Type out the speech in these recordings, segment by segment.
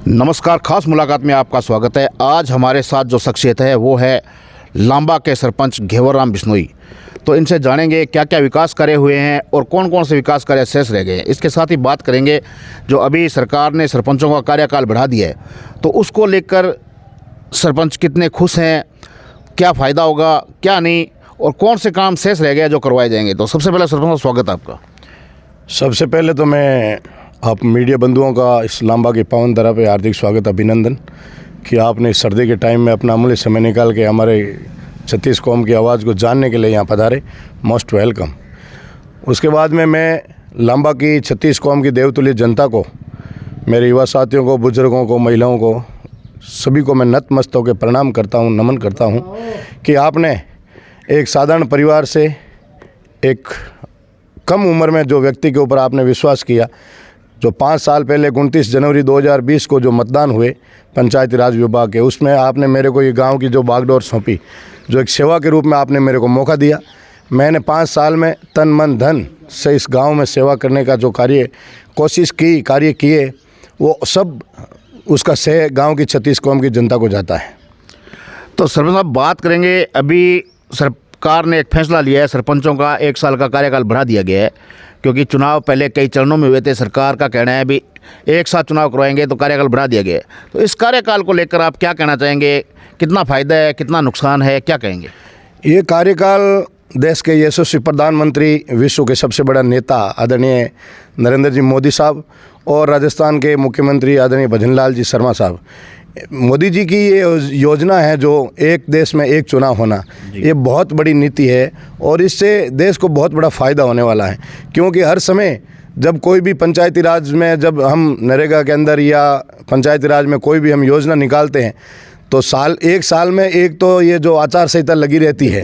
नमस्कार, खास मुलाकात में आपका स्वागत है। आज हमारे साथ जो शख्सियत है वो है लांबा के सरपंच घेवर राम बिश्नोई। तो इनसे जानेंगे क्या क्या विकास करे हुए हैं और कौन कौन से विकास कार्य शेष रह गए हैं। इसके साथ ही बात करेंगे जो अभी सरकार ने सरपंचों का कार्यकाल बढ़ा दिया है तो उसको लेकर सरपंच कितने खुश हैं, क्या फ़ायदा होगा क्या नहीं, और कौन से काम शेष रह गए जो करवाए जाएंगे। तो सबसे पहले सरपंच स्वागत है आपका। सबसे पहले तो मैं आप मीडिया बंधुओं का इस लांबा की पावन धरा पे हार्दिक स्वागत, अभिनंदन कि आपने इस सर्दी के टाइम में अपना अमूल्य समय निकाल के हमारे 36 कौम की आवाज़ को जानने के लिए यहाँ पधारे। Most welcome. उसके बाद में मैं लांबा की 36 कौम की देवतुल्य जनता को, मेरे युवा साथियों को, बुजुर्गों को, महिलाओं को, सभी को मैं नतमस्तक होकर प्रणाम करता हूँ, नमन करता हूँ कि आपने एक साधारण परिवार से एक कम उम्र में जो व्यक्ति के ऊपर आपने विश्वास किया, जो 5 साल पहले 29 जनवरी 2020 को जो मतदान हुए पंचायती राज विभाग के, उसमें आपने मेरे को ये गांव की जो बागडोर सौंपी, जो एक सेवा के रूप में आपने मेरे को मौका दिया। मैंने 5 साल में तन मन धन से इस गांव में सेवा करने का जो कार्य किए, वो सब उसका श्रेय गांव की 36 कौम की जनता को जाता है। तो सरपंच साहब बात करेंगे, अभी सरकार ने एक फैसला लिया है, सरपंचों का 1 साल का कार्यकाल बढ़ा दिया गया है क्योंकि चुनाव पहले कई चरणों में हुए थे। सरकार का कहना है भी एक साथ चुनाव करवाएंगे तो कार्यकाल बढ़ा दिया गया है। तो इस कार्यकाल को लेकर आप क्या कहना चाहेंगे, कितना फ़ायदा है, कितना नुकसान है, क्या कहेंगे? ये कार्यकाल देश के यशस्वी प्रधानमंत्री, विश्व के सबसे बड़ा नेता आदरणीय नरेंद्र जी मोदी साहब और राजस्थान के मुख्यमंत्री आदरणीय भजनलाल जी शर्मा साहब, मोदी जी की ये योजना है जो एक देश में एक चुनाव होना, ये बहुत बड़ी नीति है और इससे देश को बहुत बड़ा फ़ायदा होने वाला है। क्योंकि हर समय जब कोई भी पंचायती राज में, जब हम नरेगा के अंदर या पंचायती राज में कोई भी हम योजना निकालते हैं तो एक साल में एक तो ये जो आचार संहिता लगी रहती है,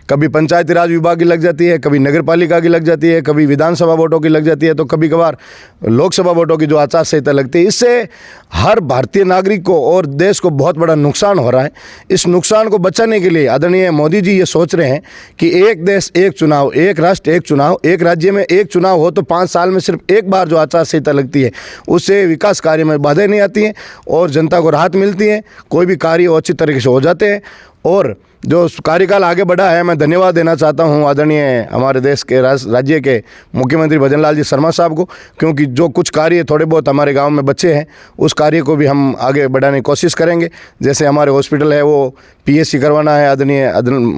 कभी पंचायती राज विभाग की लग जाती है, कभी नगर पालिका की लग जाती है, कभी विधानसभा वोटों की लग जाती है, तो कभी कभार लोकसभा वोटों की जो आचार संहिता लगती है। इससे हर भारतीय नागरिक को और देश को बहुत बड़ा नुकसान हो रहा है। इस नुकसान को बचाने के लिए आदरणीय मोदी जी ये सोच रहे हैं कि एक देश एक चुनाव, एक राष्ट्र एक चुनाव, एक राज्य में एक चुनाव हो तो 5 साल में सिर्फ एक बार जो आचार संहिता लगती है उससे विकास कार्य में बाधाएं नहीं आती हैं और जनता को राहत मिलती है, कोई भी कार्य अच्छी तरीके से हो जाते हैं। और जो कार्यकाल आगे बढ़ा है, मैं धन्यवाद देना चाहता हूं आदरणीय हमारे देश के राज्य के मुख्यमंत्री भजनलाल जी शर्मा साहब को, क्योंकि जो कुछ कार्य थोड़े बहुत हमारे गांव में बचे हैं उस कार्य को भी हम आगे बढ़ाने की कोशिश करेंगे। जैसे हमारे हॉस्पिटल है वो PSC करवाना है, आदरणीय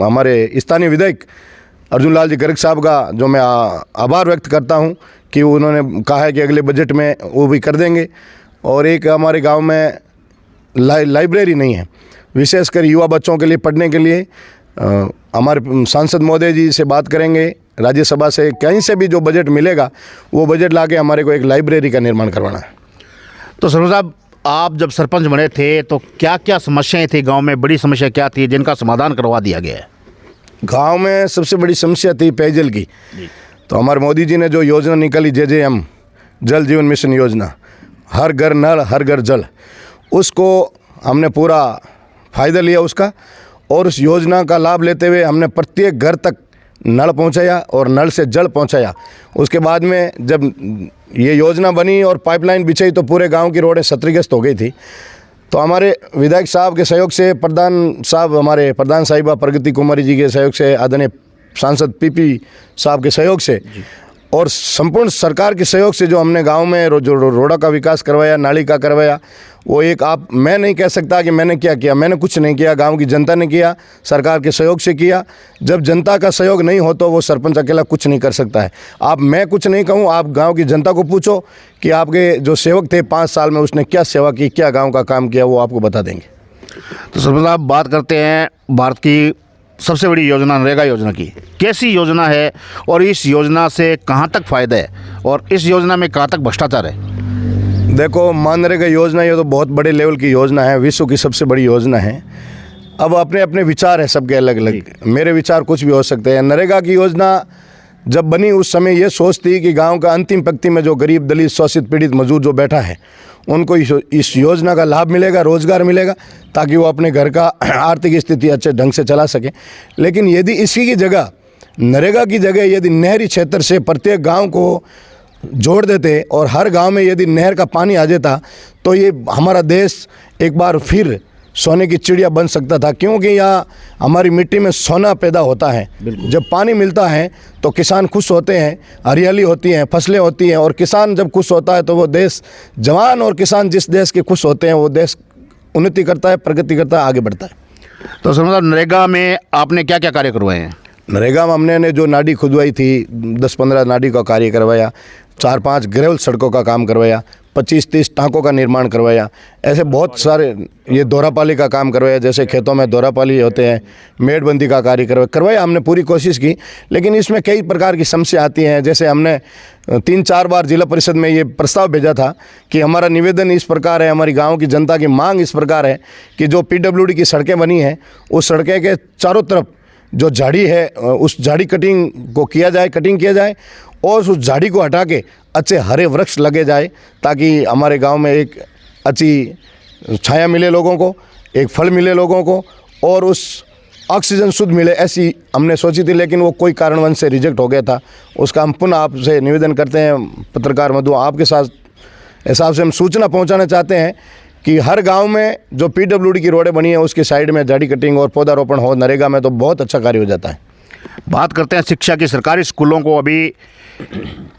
हमारे स्थानीय विधायक अर्जुन लाल जी गर्ग साहब का जो मैं आभार व्यक्त करता हूँ कि उन्होंने कहा है कि अगले बजट में वो भी कर देंगे। और एक हमारे गाँव में लाइब्रेरी नहीं है, विशेषकर युवा बच्चों के लिए पढ़ने के लिए हमारे सांसद महोदय जी से बात करेंगे, राज्यसभा से कहीं से भी जो बजट मिलेगा वो बजट लाके हमारे को एक लाइब्रेरी का निर्माण करवाना है। तो सरपंच साहब, आप जब सरपंच बने थे तो क्या क्या समस्याएं थी गांव में, बड़ी समस्या क्या थी जिनका समाधान करवा दिया गया है? गाँव में सबसे बड़ी समस्या थी पेयजल की। तो हमारे मोदी जी ने जो योजना निकाली JJM जल जीवन मिशन योजना, हर घर नल हर घर जल, उसको हमने पूरा फ़ायदा लिया उसका, और उस योजना का लाभ लेते हुए हमने प्रत्येक घर तक नल पहुंचाया और नल से जल पहुंचाया। उसके बाद में जब ये योजना बनी और पाइपलाइन बिछाई तो पूरे गांव की रोडें क्षतिग्रस्त हो गई थी। तो हमारे विधायक साहब के सहयोग से, हमारे प्रधान साहिबा प्रगति कुमारी जी के सहयोग से, आदरणीय सांसद PP साहब के सहयोग से और संपूर्ण सरकार के सहयोग से जो हमने गांव में जो रोडों का विकास करवाया, नाली का करवाया, वो एक मैं नहीं कह सकता कि मैंने क्या किया, मैंने कुछ नहीं किया, गांव की जनता ने किया, सरकार के सहयोग से किया। जब जनता का सहयोग नहीं हो तो वो सरपंच अकेला कुछ नहीं कर सकता है। मैं कुछ नहीं कहूँ, आप गांव की जनता को पूछो कि आपके जो सेवक थे 5 साल में उसने क्या सेवा की, क्या गाँव का काम किया, वो आपको बता देंगे। तो सरपंच साहब बात करते हैं भारत की सबसे बड़ी योजना नरेगा योजना की। कैसी योजना है और इस योजना से कहाँ तक फ़ायदा है और इस योजना में कहाँ तक भ्रष्टाचार है? देखो, नरेगा योजना ये तो बहुत बड़े लेवल की योजना है, विश्व की सबसे बड़ी योजना है। अब अपने अपने विचार है सबके अलग अलग, मेरे विचार कुछ भी हो सकते हैं। नरेगा की योजना जब बनी उस समय ये सोच थी कि गांव का अंतिम पंक्ति में जो गरीब, दलित, शोषित, पीड़ित मजदूर जो बैठा है उनको इस योजना का लाभ मिलेगा, रोजगार मिलेगा, ताकि वो अपने घर का आर्थिक स्थिति अच्छे ढंग से चला सकें। लेकिन यदि इसी की जगह, नरेगा की जगह, यदि नहरी क्षेत्र से प्रत्येक गांव को जोड़ देते और हर गांव में यदि नहर का पानी आ जाता तो ये हमारा देश एक बार फिर सोने की चिड़िया बन सकता था, क्योंकि यहाँ हमारी मिट्टी में सोना पैदा होता है। जब पानी मिलता है तो किसान खुश होते हैं, हरियाली होती है, फसलें होती हैं, और किसान जब खुश होता है तो वो देश, जवान और किसान जिस देश के खुश होते हैं वो देश उन्नति करता है, प्रगति करता है, आगे बढ़ता है। तो सर मतलब नरेगा में आपने क्या क्या कार्य करवाए हैं? नरेगा में हमने जो नाडी खुदवाई थी 10-15 नाडी का कार्य करवाया, 4-5 ग्रेवल सड़कों का काम करवाया, 25-30 टाँकों का निर्माण करवाया, ऐसे बहुत सारे, ये दोहरापाली का काम करवाया, जैसे खेतों में दोहरापाली होते हैं, मेड़बंदी का कार्य करवाया हमने पूरी कोशिश की। लेकिन इसमें कई प्रकार की समस्या आती हैं। जैसे हमने 3-4 बार जिला परिषद में ये प्रस्ताव भेजा था कि हमारा निवेदन इस प्रकार है, हमारी गाँव की जनता की मांग इस प्रकार है कि जो PWD की सड़कें बनी हैं उस सड़कें के चारों तरफ जो झाड़ी है उस झाड़ी कटिंग किया जाए और उस झाड़ी को हटा के अच्छे हरे वृक्ष लगे जाए, ताकि हमारे गांव में एक अच्छी छाया मिले लोगों को, एक फल मिले लोगों को और उस ऑक्सीजन शुद्ध मिले, ऐसी हमने सोची थी। लेकिन वो कोई कारणवश से रिजेक्ट हो गया था। उसका हम पुनः आपसे निवेदन करते हैं, पत्रकार मधु, आपके साथ हिसाब से हम सूचना पहुँचाना चाहते हैं कि हर गांव में जो PWD की रोडें बनी है उसके साइड में झाड़ी कटिंग और पौधारोपण हो नरेगा में, तो बहुत अच्छा कार्य हो जाता है। बात करते हैं शिक्षा की। सरकारी स्कूलों को अभी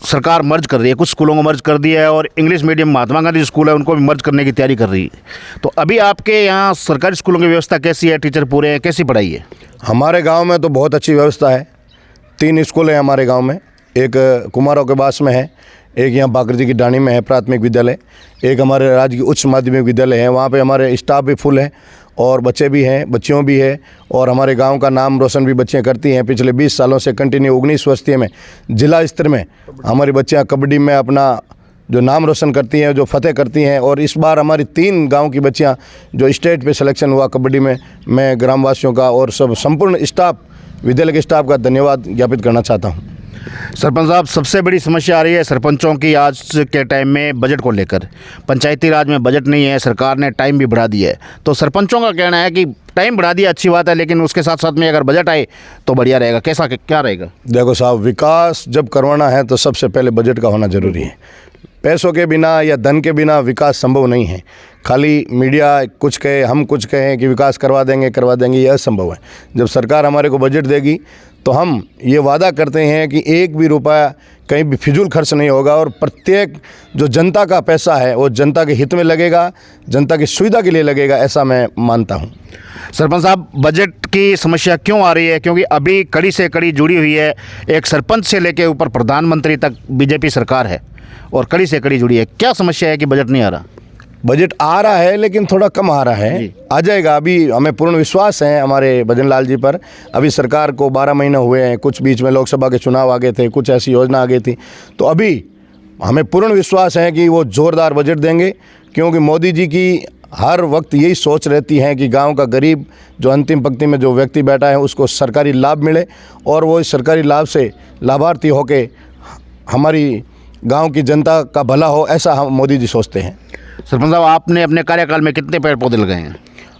सरकार मर्ज कर रही है, कुछ स्कूलों को मर्ज कर दिया है और English medium Mahatma Gandhi school है उनको भी मर्ज करने की तैयारी कर रही है। तो अभी आपके यहाँ सरकारी स्कूलों की व्यवस्था कैसी है? टीचर पूरे हैं? कैसी पढ़ाई है? हमारे गांव में तो बहुत अच्छी व्यवस्था है। 3 स्कूल हैं हमारे गांव में, एक कुमारों के पास में है, एक यहाँ बाकर जी की डाणी में है प्राथमिक विद्यालय, एक हमारे राजकीय उच्च माध्यमिक विद्यालय है। वहाँ पे हमारे स्टाफ भी फुल है और बच्चे भी हैं, बच्चियों भी है, और हमारे गांव का नाम रोशन भी बच्चियाँ करती हैं। पिछले 20 सालों से कंटिन्यू 19 वर्षीय में जिला स्तर में हमारी बच्चियाँ कबड्डी में अपना जो नाम रोशन करती हैं, जो फतेह करती हैं। और इस बार हमारी 3 गांव की बच्चियाँ जो स्टेट पे सिलेक्शन हुआ कबड्डी में, मैं ग्रामवासियों का और सब संपूर्ण स्टाफ, विद्यालय के स्टाफ का धन्यवाद ज्ञापित करना चाहता हूँ। सरपंच साहब, सबसे बड़ी समस्या आ रही है सरपंचों की आज के टाइम में बजट को लेकर। पंचायती राज में बजट नहीं है, सरकार ने टाइम भी बढ़ा दिया है। तो सरपंचों का कहना है कि टाइम बढ़ा दिया अच्छी बात है, लेकिन उसके साथ साथ में अगर बजट आए तो बढ़िया रहेगा। कैसा क्या रहेगा? देखो साहब, विकास जब करवाना है तो सबसे पहले बजट का होना जरूरी है। पैसों के बिना या धन के बिना विकास संभव नहीं है। खाली मीडिया कुछ कहे, हम कुछ कहें कि विकास करवा देंगे, यह असंभव है। जब सरकार हमारे को बजट देगी तो हम ये वादा करते हैं कि एक भी रुपया कहीं भी फिजूल खर्च नहीं होगा और प्रत्येक जो जनता का पैसा है वो जनता के हित में लगेगा, जनता की सुविधा के लिए लगेगा, ऐसा मैं मानता हूँ। सरपंच साहब, बजट की समस्या क्यों आ रही है? क्योंकि अभी कड़ी से कड़ी जुड़ी हुई है, एक सरपंच से लेके ऊपर प्रधानमंत्री तक बीजेपी सरकार है और कड़ी से कड़ी जुड़ी है। क्या समस्या है कि बजट नहीं आ रहा? बजट आ रहा है लेकिन थोड़ा कम आ रहा है, आ जाएगा। अभी हमें पूर्ण विश्वास है हमारे भजन लाल जी पर। अभी सरकार को 12 महीने हुए हैं, कुछ बीच में लोकसभा के चुनाव आ गए थे, कुछ ऐसी योजना आ गई थी, तो अभी हमें पूर्ण विश्वास है कि वो ज़ोरदार बजट देंगे। क्योंकि मोदी जी की हर वक्त यही सोच रहती है कि गांव का गरीब जो अंतिम पंक्ति में जो व्यक्ति बैठा है उसको सरकारी लाभ मिले और वो इस सरकारी लाभ से लाभार्थी होके हमारी गांव की जनता का भला हो, ऐसा हम मोदी जी सोचते हैं। सरपंच साहब, आपने अपने कार्यकाल में कितने पेड़ पौधे लगाए हैं?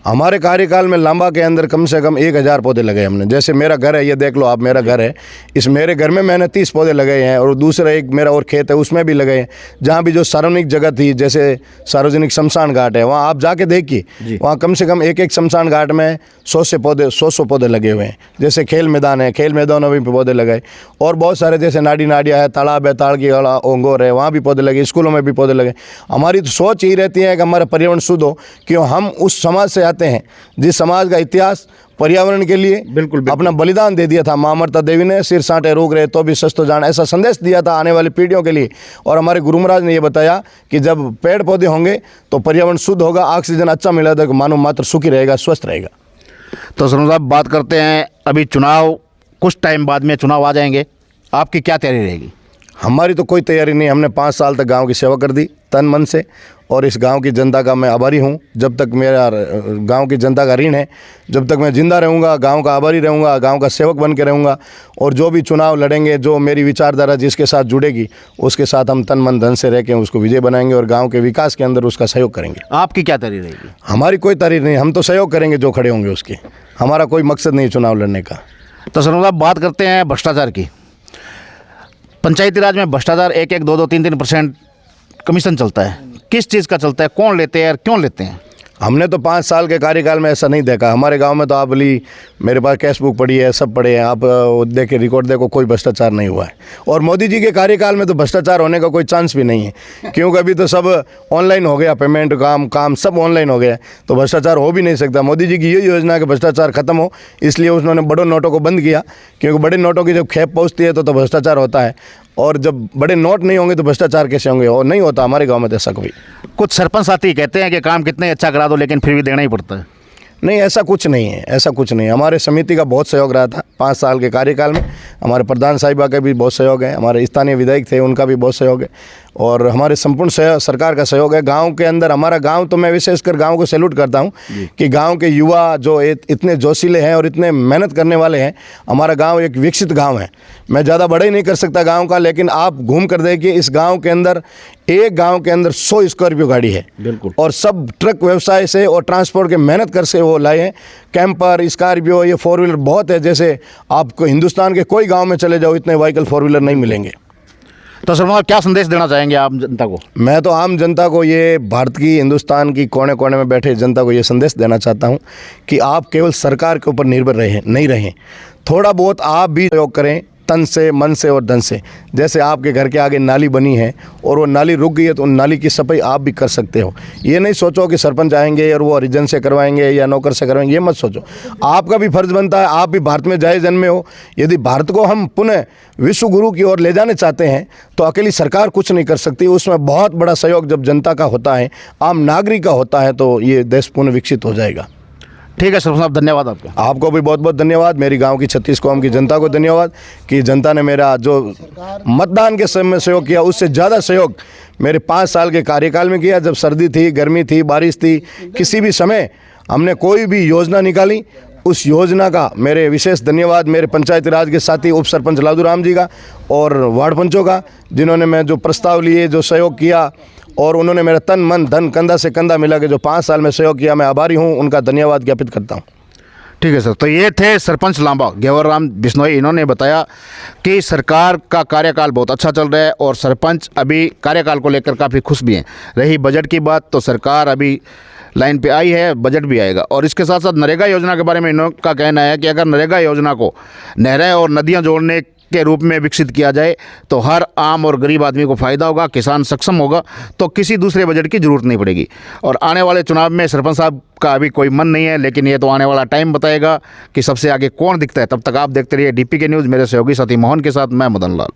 हमारे कार्यकाल में लांबा के अंदर कम से कम 1000 पौधे लगाए हमने। जैसे मेरा घर है, ये देख लो आप, मेरा घर है, इस मेरे घर में मैंने 30 पौधे लगाए हैं और दूसरा एक मेरा और खेत है उसमें भी लगाए हैं। जहाँ भी जो सार्वजनिक जगह थी, जैसे सार्वजनिक शमशान घाट है, वहाँ आप जाके देखिए, वहाँ कम से कम एक शमशान घाट में 100 पौधे लगे हुए हैं। जैसे खेल मैदान है, खेल मैदानों में भी पौधे लगाए, और बहुत सारे जैसे नाडिया है, तालाब है, ताड़ की गड़ा, ओंगोर है, वहाँ भी पौधे लगे, स्कूलों में भी पौधे लगे। हमारी तो सोच यही रहती है कि हमारा पर्यावरण शुद्ध हो, क्यों हम उस समाज से आते हैं जिस समाज का इतिहास पर्यावरण के लिए बिल्कुल अपना बलिदान दे दिया था। मां अमृता देवी ने सिर साँटे रोक रहे तो भी सस्तो जान, ऐसा संदेश दिया था आने वाली पीढ़ियों के लिए। और हमारे गुरु महाराज ने यह बताया कि जब पेड़ पौधे होंगे तो पर्यावरण शुद्ध होगा, ऑक्सीजन अच्छा मिलेगा, तो मानव मात्र सुखी रहेगा, स्वस्थ रहेगा। तो सरपंच साहब, बात करते हैं, अभी चुनाव कुछ टाइम बाद में चुनाव आ जाएंगे, आपकी क्या तैयारी रहेगी? हमारी तो कोई तैयारी नहीं। हमने 5 साल तक गांव की सेवा कर दी तन मन से, और इस गांव की जनता का मैं आभारी हूं। जब तक मेरा गांव की जनता का ऋण है, जब तक मैं जिंदा रहूंगा, गांव का आभारी रहूंगा, गांव का सेवक बन के रहूंगा। और जो भी चुनाव लड़ेंगे, जो मेरी विचारधारा जिसके साथ जुड़ेगी, उसके साथ हम तन मन धन से रह के उसको विजय बनाएंगे और गाँव के विकास के अंदर उसका सहयोग करेंगे। आपकी क्या तैयारी रहेगी? हमारी कोई तैयारी नहीं, हम तो सहयोग करेंगे जो खड़े होंगे उसके। हमारा कोई मकसद नहीं चुनाव लड़ने का। तो सरपंच साहब, बात करते हैं भ्रष्टाचार की। पंचायती राज में भ्रष्टाचार 1-1, 2-2, 3-3% कमीशन चलता है। किस चीज़ का चलता है, कौन लेते हैं और क्यों लेते हैं? हमने तो 5 साल के कार्यकाल में ऐसा नहीं देखा। हमारे गांव में तो आप बोली, मेरे पास कैश बुक पड़ी है, सब पड़े हैं, आप देखे रिकॉर्ड देखो, कोई भ्रष्टाचार नहीं हुआ है। और मोदी जी के कार्यकाल में तो भ्रष्टाचार होने का कोई चांस भी नहीं है, क्योंकि अभी तो सब ऑनलाइन हो गया, पेमेंट काम सब ऑनलाइन हो गया, तो भ्रष्टाचार हो भी नहीं सकता। मोदी जी की यही योजना है कि भ्रष्टाचार खत्म हो, इसलिए उन्होंने बड़े नोटों को बंद किया, क्योंकि बड़े नोटों की जब खेप पहुँचती है तो भ्रष्टाचार होता है, और जब बड़े नोट नहीं होंगे तो भ्रष्टाचार कैसे होंगे? और नहीं होता हमारे गाँव में तो ऐसा कभी। कुछ सरपंच साथी कहते हैं कि काम कितने अच्छा करा दो लेकिन फिर भी देना ही पड़ता है। नहीं, ऐसा कुछ नहीं है, ऐसा कुछ नहीं है। हमारे समिति का बहुत सहयोग रहा था 5 साल के कार्यकाल में। हमारे प्रधान साहिबा का भी बहुत सहयोग है, हमारे स्थानीय विधायक थे उनका भी बहुत सहयोग है, और हमारे संपूर्ण सरकार का सहयोग है। गांव के अंदर हमारा गांव तो मैं विशेषकर गांव को सैल्यूट करता हूं कि गांव के युवा जो इतने जोशीले हैं और इतने मेहनत करने वाले हैं। हमारा गांव एक विकसित गांव है। मैं ज़्यादा बड़ा ही नहीं कर सकता गांव का, लेकिन आप घूम कर देखिए, इस गांव के अंदर एक गांव के अंदर 100 स्कॉर्पियो गाड़ी है, बिल्कुल, और सब ट्रक व्यवसाय से और ट्रांसपोर्ट के मेहनत कर से वो लाए हैं। कैंपर, स्कॉर्पियो, ये 4 व्हीलर बहुत है। जैसे आपको हिंदुस्तान के कोई गांव में चले जाओ, इतने व्हीकल 4 व्हीलर नहीं मिलेंगे। तो सर क्या संदेश देना चाहेंगे आप जनता को? मैं तो आम जनता को, ये भारत की, हिंदुस्तान की कोने कोने में बैठे जनता को ये संदेश देना चाहता हूँ कि आप केवल सरकार के ऊपर निर्भर नहीं रहें। थोड़ा बहुत आप भी सहयोग करें, तन से, मन से और धन से। जैसे आपके घर के आगे नाली बनी है और वो नाली रुक गई है, तो उन नाली की सफाई आप भी कर सकते हो। ये नहीं सोचो कि सरपंच आएंगे और वो हरिजन से करवाएंगे या नौकर से करवाएंगे, ये मत सोचो। आपका भी फर्ज बनता है, आप भी भारत में जाए जन्मे हो। यदि भारत को हम पुनः विश्व गुरु की ओर ले जाने चाहते हैं तो अकेली सरकार कुछ नहीं कर सकती। उसमें बहुत बड़ा सहयोग जब जनता का होता है, आम नागरिक का होता है, तो ये देश पुनः विकसित हो जाएगा। ठीक है सरपंच साहब, धन्यवाद आपका। आपको भी बहुत बहुत धन्यवाद। मेरी गांव की 36 कौम की जनता को धन्यवाद कि जनता ने मेरा जो मतदान के समय में सहयोग किया, उससे ज़्यादा सहयोग मेरे 5 साल के कार्यकाल में किया। जब सर्दी थी, गर्मी थी, बारिश थी, किसी भी समय हमने कोई भी योजना निकाली, उस योजना का मेरे विशेष धन्यवाद मेरे पंचायती राज के साथी उप सरपंच लादू राम जी का और वार्ड पंचों का, जिन्होंने मैं जो प्रस्ताव लिए, जो सहयोग किया, और उन्होंने मेरा तन मन धन कंधा से कंधा मिला के जो 5 साल में सहयोग किया। मैं आभारी हूँ, उनका धन्यवाद ज्ञापित करता हूँ। ठीक है सर, तो ये थे सरपंच लांबा घेवरराम बिश्नोई। इन्होंने बताया कि सरकार का कार्यकाल बहुत अच्छा चल रहा है और सरपंच अभी कार्यकाल को लेकर काफ़ी खुश भी हैं। रही बजट की बात, तो सरकार अभी लाइन पे आई है, बजट भी आएगा। और इसके साथ साथ नरेगा योजना के बारे में इनका कहना है कि अगर नरेगा योजना को नहरें और नदियाँ जोड़ने के रूप में विकसित किया जाए तो हर आम और गरीब आदमी को फ़ायदा होगा, किसान सक्षम होगा, तो किसी दूसरे बजट की ज़रूरत नहीं पड़ेगी। और आने वाले चुनाव में सरपंच साहब का अभी कोई मन नहीं है, लेकिन ये तो आने वाला टाइम बताएगा कि सबसे आगे कौन दिखता है। तब तक आप देखते रहिए DP के न्यूज़। मेरे सहयोगी साथी मोहन के साथ मैं मदन लाल।